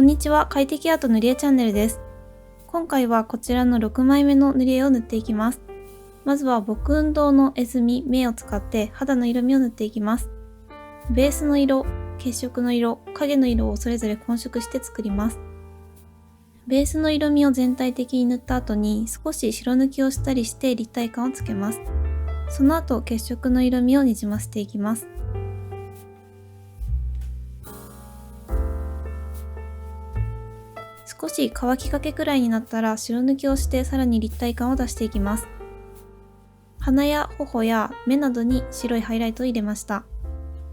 こんにちは、快適アート塗り絵チャンネルです。今回はこちらの6枚目の塗り絵を塗っていきます。まずは墨雲堂の絵墨、目を使って肌の色味を塗っていきます。ベースの色、血色の色、影の色をそれぞれ混色して作ります。ベースの色味を全体的に塗った後に少し白抜きをしたりして立体感をつけます。その後、血色の色味をにじませていきます。少し乾きかけくらいになったら白抜きをしてさらに立体感を出していきます。鼻や頬や目などに白いハイライトを入れました。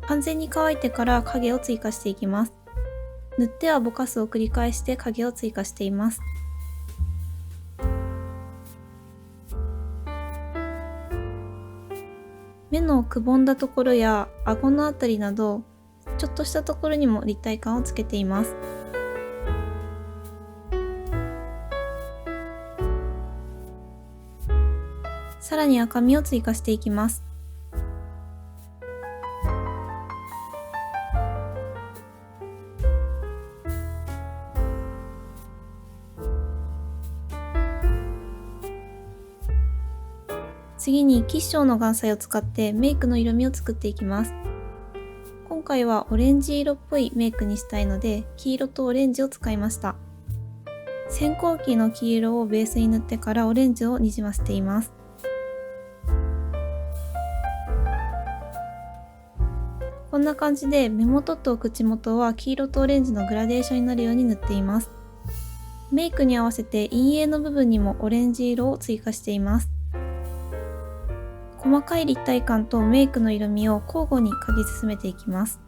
完全に乾いてから影を追加していきます。塗ってはぼかすを繰り返して影を追加しています。目のくぼんだところや顎のあたりなどちょっとしたところにも立体感をつけています。さらに赤みを追加していきます。次にキッショーの眼彩を使ってメイクの色味を作っていきます。今回はオレンジ色っぽいメイクにしたいので黄色とオレンジを使いました。先行期の黄色をベースに塗ってからオレンジをにじませています。こんな感じで目元と口元は黄色とオレンジのグラデーションになるように塗っています。メイクに合わせて陰影の部分にもオレンジ色を追加しています。細かい立体感とメイクの色味を交互に描き進めていきます。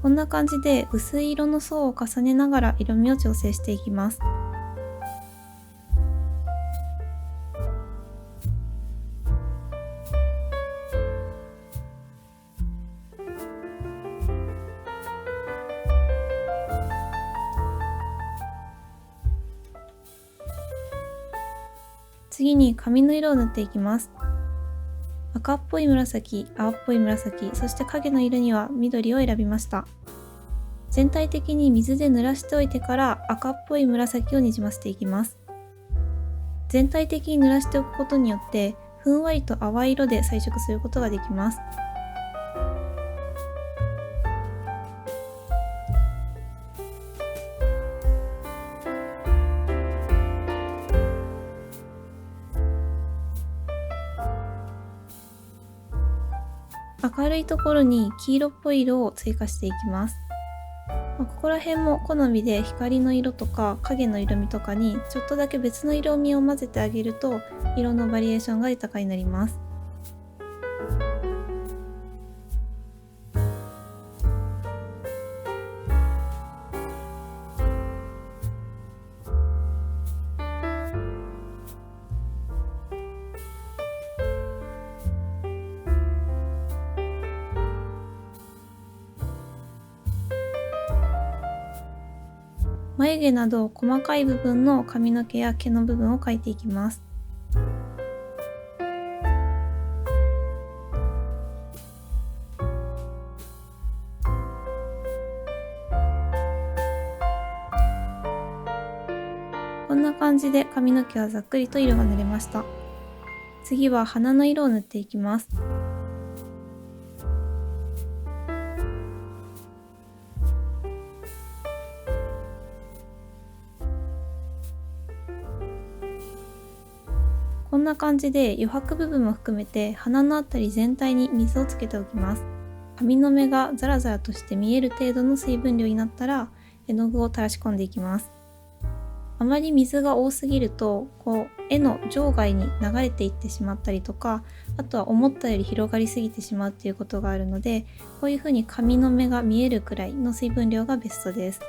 こんな感じで薄い色の層を重ねながら色味を調整していきます。次に髪の色を塗っていきます。赤っぽい紫、青っぽい紫、そして影の色には緑を選びました。全体的に水で濡らしておいてから赤っぽい紫をにじませていきます。全体的に濡らしておくことによってふんわりと淡い色で彩色することができます。明るいところに黄色っぽい色を追加していきます。ここら辺も好みで光の色とか影の色味とかにちょっとだけ別の色味を混ぜてあげると色のバリエーションが豊かになります。眉毛など細かい部分の髪の毛や毛の部分を描いていきます。こんな感じで髪の毛はざっくりと色が塗れました。次は鼻の色を塗っていきます。こんな感じで余白部分も含めて鼻のあたり全体に水をつけておきます。髪の目がザラザラとして見える程度の水分量になったら絵の具を垂らし込んでいきます。あまり水が多すぎると絵の場外に流れていってしまったりとか、あとは思ったより広がりすぎてしまうっていうことがあるので、こういう風に髪の目が見えるくらいの水分量がベストです。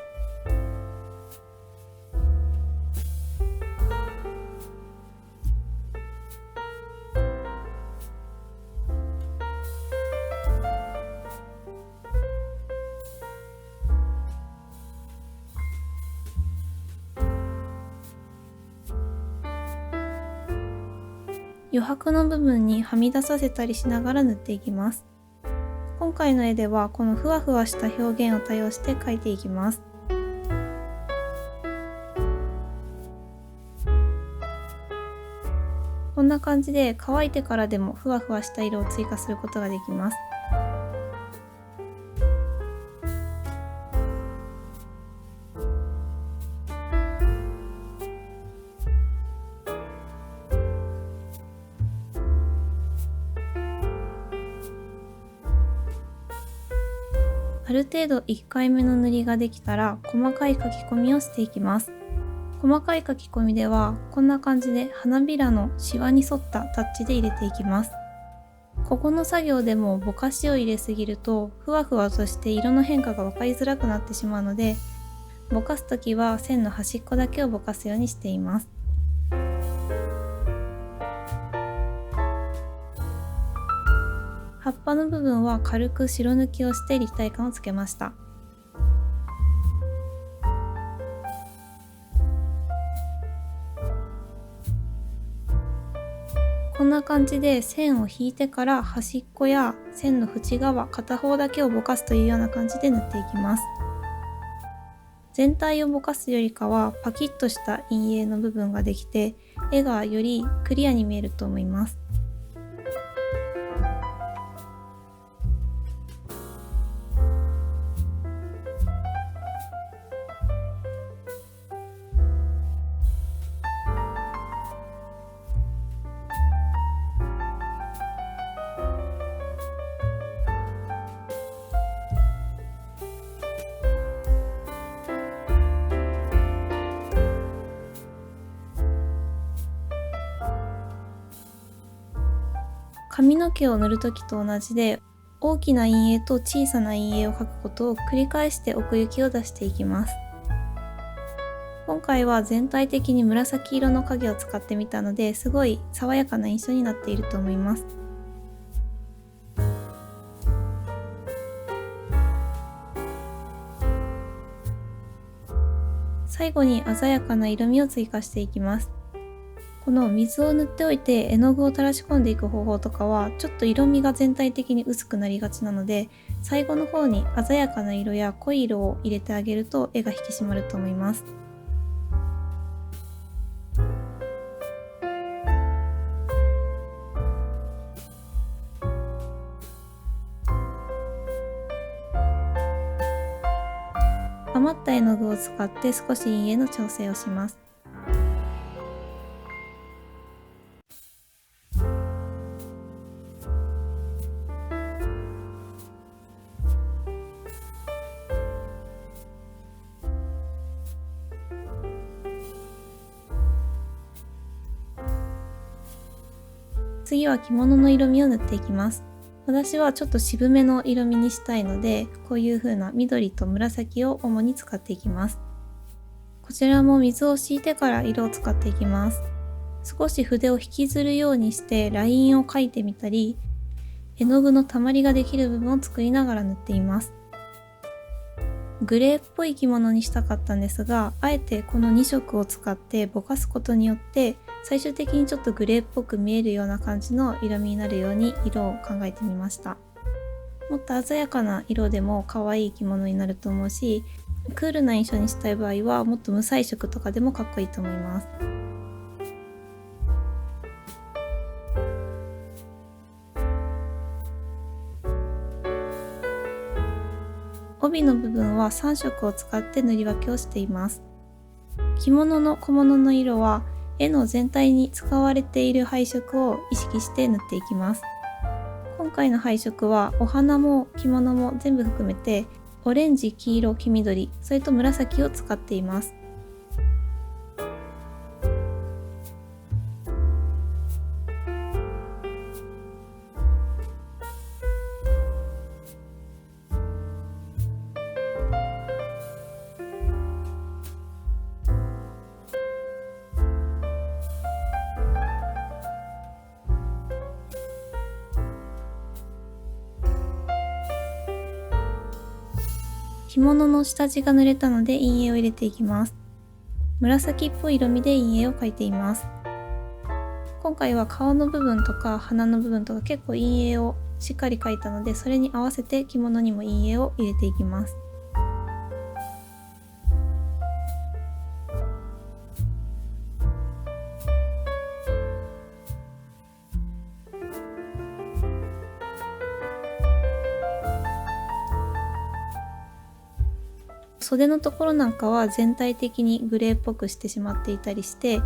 余白の部分にはみ出させたりしながら塗っていきます。今回の絵ではこのふわふわした表現を多用して描いていきます。こんな感じで乾いてからでもふわふわした色を追加することができます。ある程度1回目の塗りができたら細かい書き込みをしていきます。細かい書き込みではこんな感じで花びらのシワに沿ったタッチで入れていきます。ここの作業でもぼかしを入れすぎるとふわふわとして色の変化が分かりづらくなってしまうので、ぼかすときは線の端っこだけをぼかすようにしています。葉っぱの部分は軽く白抜きをして立体感をつけました。こんな感じで線を引いてから端っこや線の縁側片方だけをぼかすというような感じで塗っていきます。全体をぼかすよりかはパキッとした陰影の部分ができて絵がよりクリアに見えると思います。髪の毛を塗るときと同じで、大きな陰影と小さな陰影を描くことを繰り返して奥行きを出していきます。今回は全体的に紫色の影を使ってみたので、すごい爽やかな印象になっていると思います。最後に鮮やかな色味を追加していきます。この水を塗っておいて絵の具を垂らし込んでいく方法とかはちょっと色味が全体的に薄くなりがちなので、最後の方に鮮やかな色や濃い色を入れてあげると絵が引き締まると思います。余った絵の具を使って少し陰影の調整をします。次は着物の色味を塗っていきます。私はちょっと渋めの色味にしたいので、こういう風な緑と紫を主に使っていきます。こちらも水を敷いてから色を使っていきます。少し筆を引きずるようにしてラインを描いてみたり、絵の具の溜まりができる部分を作りながら塗っています。グレーっぽい着物にしたかったんですが、あえてこの2色を使ってぼかすことによって最終的にちょっとグレーっぽく見えるような感じの色味になるように色を考えてみました。もっと鮮やかな色でも可愛い着物になると思うし、クールな印象にしたい場合はもっと無彩色とかでもかっこいいと思います。帯の部分は3色を使って塗り分けをしています。着物の小物の色は絵の全体に使われている配色を意識して塗っていきます。今回の配色はお花も着物も全部含めてオレンジ、黄色、黄緑、それと紫を使っています。着物の下地が濡れたので陰影を入れていきます。紫っぽい色味で陰影を描いています。今回は顔の部分とか鼻の部分とか結構陰影をしっかり描いたので、それに合わせて着物にも陰影を入れていきます。袖のところなんかは全体的にグレーっぽくしてしまっていたりして、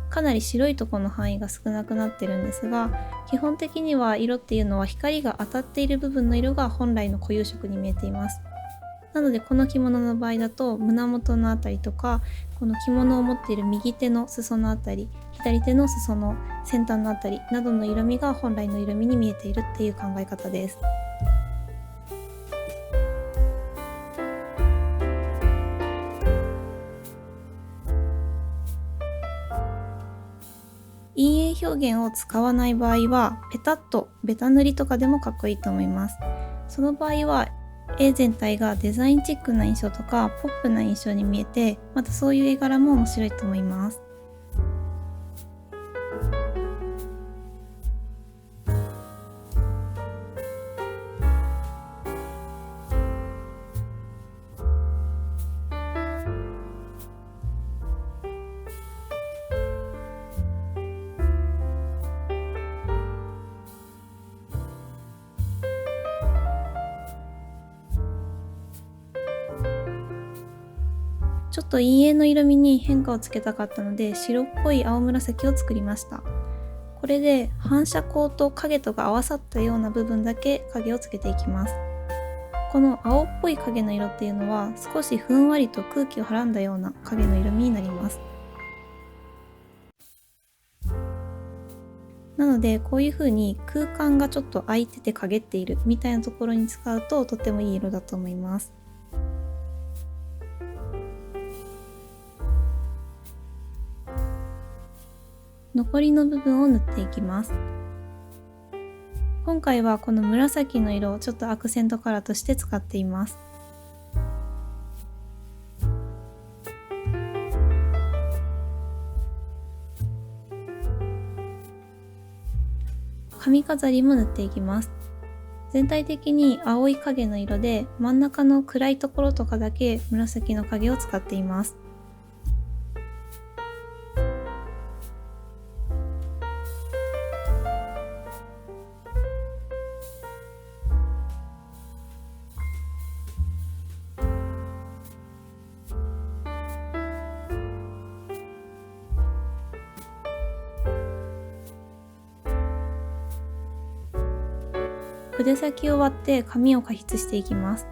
かなり白いところの範囲が少なくなってるんですが、基本的には色っていうのは光が当たっている部分の色が本来の固有色に見えています。なのでこの着物の場合だと胸元のあたりとか、この着物を持っている右手の裾のあたり、左手の裾の先端のあたりなどの色味が本来の色味に見えているっていう考え方です。陰影表現を使わない場合は、ペタッとベタ塗りとかでもかっこいいと思います。その場合は絵全体がデザインチックな印象とかポップな印象に見えて、またそういう絵柄も面白いと思います。ちょっと陰影の色味に変化をつけたかったので、白っぽい青紫を作りました。これで反射光と影とが合わさったような部分だけ影をつけていきます。この青っぽい影の色っていうのは少しふんわりと空気をはらんだような影の色味になります。なのでこういう風に空間がちょっと空いてて陰っているみたいなところに使うととてもいい色だと思います。残りの部分を塗っていきます。今回はこの紫の色をちょっとアクセントカラーとして使っています。髪飾りも塗っていきます。全体的に青い影の色で、真ん中の暗いところとかだけ紫の影を使っています。筆先を割って髪を加筆していきます。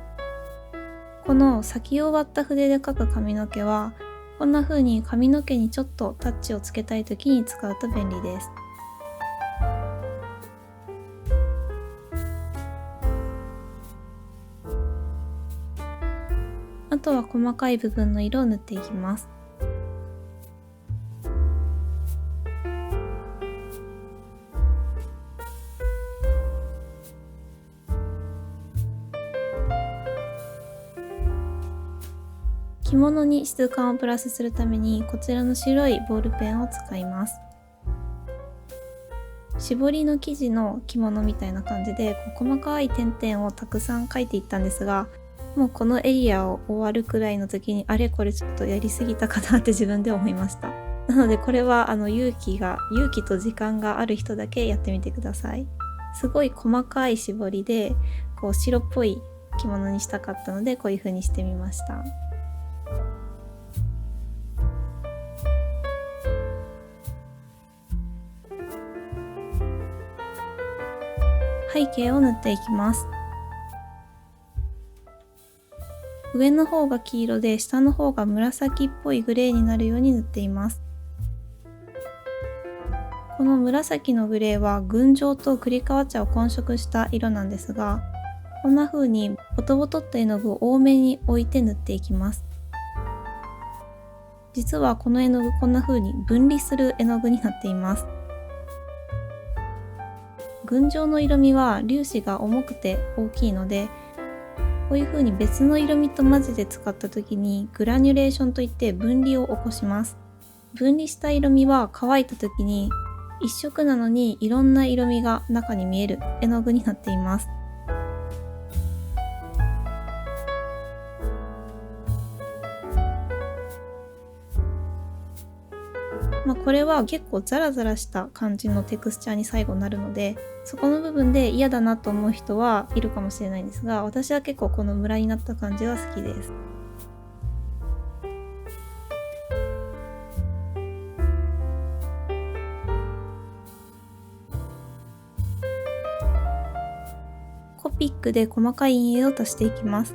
この先を割った筆で描く髪の毛は、こんな風に髪の毛にちょっとタッチをつけたい時に使うと便利です。あとは細かい部分の色を塗っていきます。着物に質感をプラスするためにこちらの白いボールペンを使います。絞りの生地の着物みたいな感じで細かい点々をたくさん描いていったんですが、もうこのエリアを終わるくらいの時にあれこれちょっとやりすぎたかなって自分で思いました。なのでこれは勇気と時間がある人だけやってみてください。すごい細かい絞りで白っぽい着物にしたかったのでこういう風にしてみました。背景を塗っていきます。上の方が黄色で下の方が紫っぽいグレーになるように塗っています。この紫のグレーは群青と栗川茶を混色した色なんですが、こんな風にボトボトった絵の具を多めに置いて塗っていきます。実はこの絵の具こんな風に分離する絵の具になっています。群青の色味は粒子が重くて大きいので、こういう風に別の色味と混ぜて使った時にグラニュレーションといって分離を起こします。分離した色味は乾いた時に一色なのにいろんな色味が中に見える絵の具になっています。これは結構ザラザラした感じのテクスチャーに最後なるので、そこの部分で嫌だなと思う人はいるかもしれないんですが、私は結構このムラになった感じが好きです。コピックで細かい陰影を足していきます。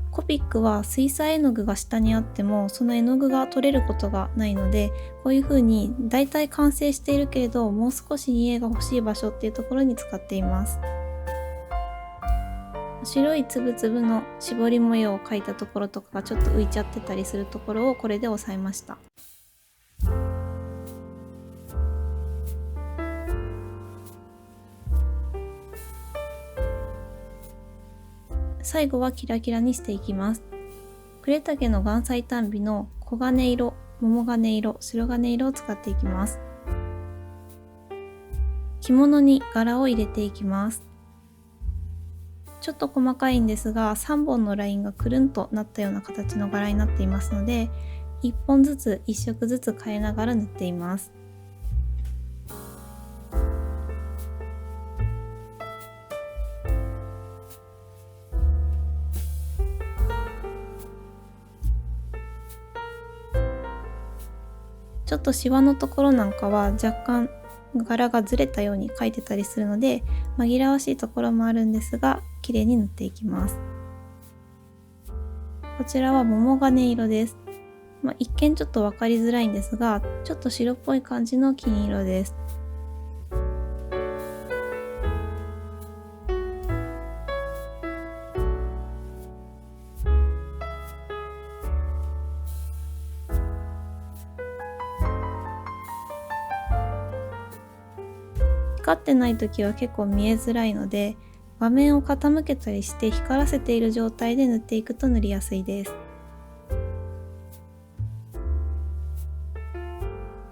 コピックは水彩絵の具が下にあってもその絵の具が取れることがないので、こういう風にだいたい完成しているけれどもう少し陰影が欲しい場所っていうところに使っています。白いつぶつぶの絞り模様を描いたところとかがちょっと浮いちゃってたりするところをこれで押さえました。最後はキラキラにしていきます。呉竹の岩彩丹美の黄金色、桃金色、白金色を使っていきます。着物に柄を入れていきます。ちょっと細かいんですが、3本のラインがくるんとなったような形の柄になっていますので、1本ずつ1色ずつ変えながら塗っています。ちょっとシワのところなんかは若干柄がずれたように描いてたりするので、紛らわしいところもあるんですが、綺麗に塗っていきます。こちらは桃金色です。一見ちょっと分かりづらいんですが、ちょっと白っぽい感じの金色です。光ってない時は結構見えづらいので、画面を傾けたりして光らせている状態で塗っていくと塗りやすいです。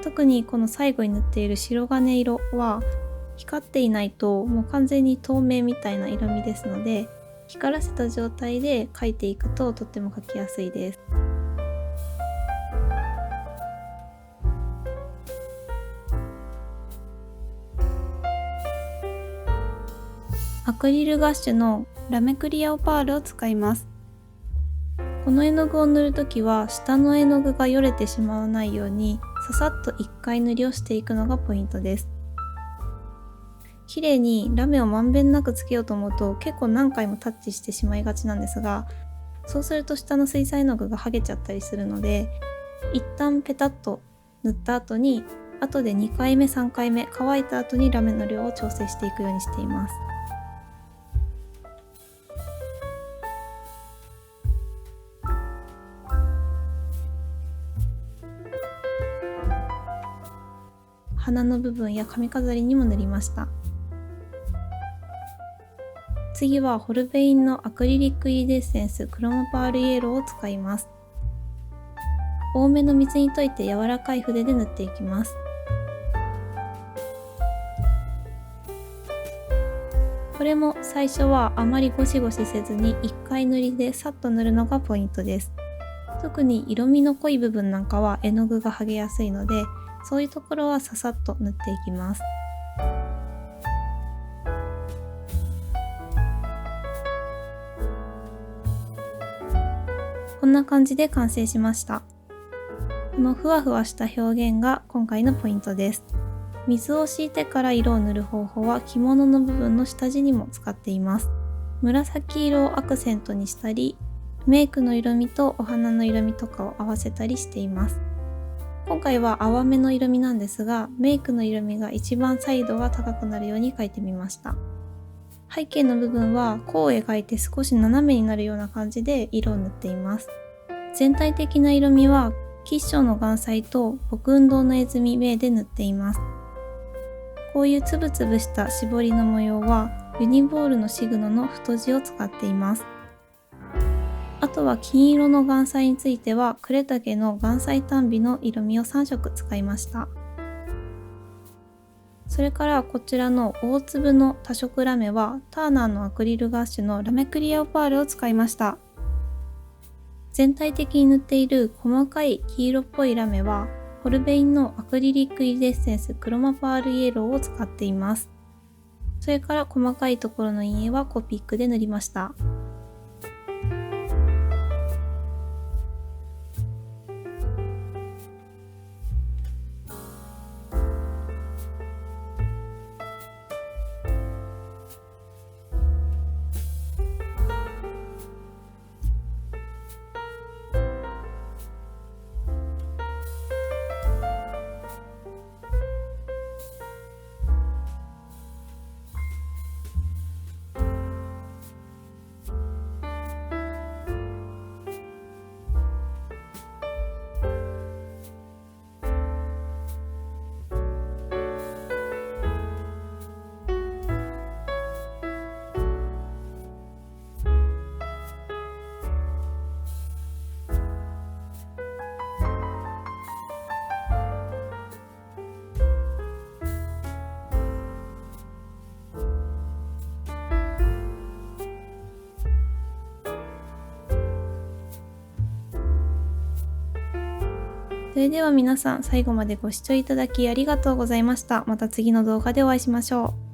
特にこの最後に塗っている白金色は光っていないともう完全に透明みたいな色味ですので、光らせた状態で描いていくととっても描きやすいです。アクリルガッシュのラメクリアオパールを使います。この絵の具を塗るときは下の絵の具がよれてしまわないようにささっと1回塗りをしていくのがポイントです。綺麗にラメをまんべんなくつけようと思うと結構何回もタッチしてしまいがちなんですが、そうすると下の水彩絵の具が剥げちゃったりするので、一旦ペタッと塗った後に後で2回目3回目乾いた後にラメの量を調整していくようにしています。鼻の部分や髪飾りにも塗りました。次はホルベインのアクリリックイリデッセンスクロモパールイエローを使います。多めの水に溶いて柔らかい筆で塗っていきます。これも最初はあまりゴシゴシせずに1回塗りでさっと塗るのがポイントです。特に色味の濃い部分なんかは絵の具が剥げやすいので、そういうところはささっと塗っていきます。こんな感じで完成しました。このふわふわした表現が今回のポイントです。水を敷いてから色を塗る方法は着物の部分の下地にも使っています。紫色をアクセントにしたり、メイクの色味とお花の色味とかを合わせたりしています。今回は淡めの色味なんですが、メイクの色味が一番彩度が高くなるように描いてみました。背景の部分は弧を描いて少し斜めになるような感じで色を塗っています。全体的な色味は吉祥の岩彩と牧雲堂の絵墨明で塗っています。こういうつぶつぶした絞りの模様はユニボールのシグノの太字を使っています。あとは金色の岩彩については呉竹の岩彩丹美の色味を3色使いました。それからこちらの大粒の多色ラメはターナーのアクリルガッシュのラメクリアオパールを使いました。全体的に塗っている細かい黄色っぽいラメはホルベインのアクリリックイリデッセンスクロマパールイエローを使っています。それから細かいところの陰影はコピックで塗りました。それでは皆さん最後までご視聴いただきありがとうございました。また次の動画でお会いしましょう。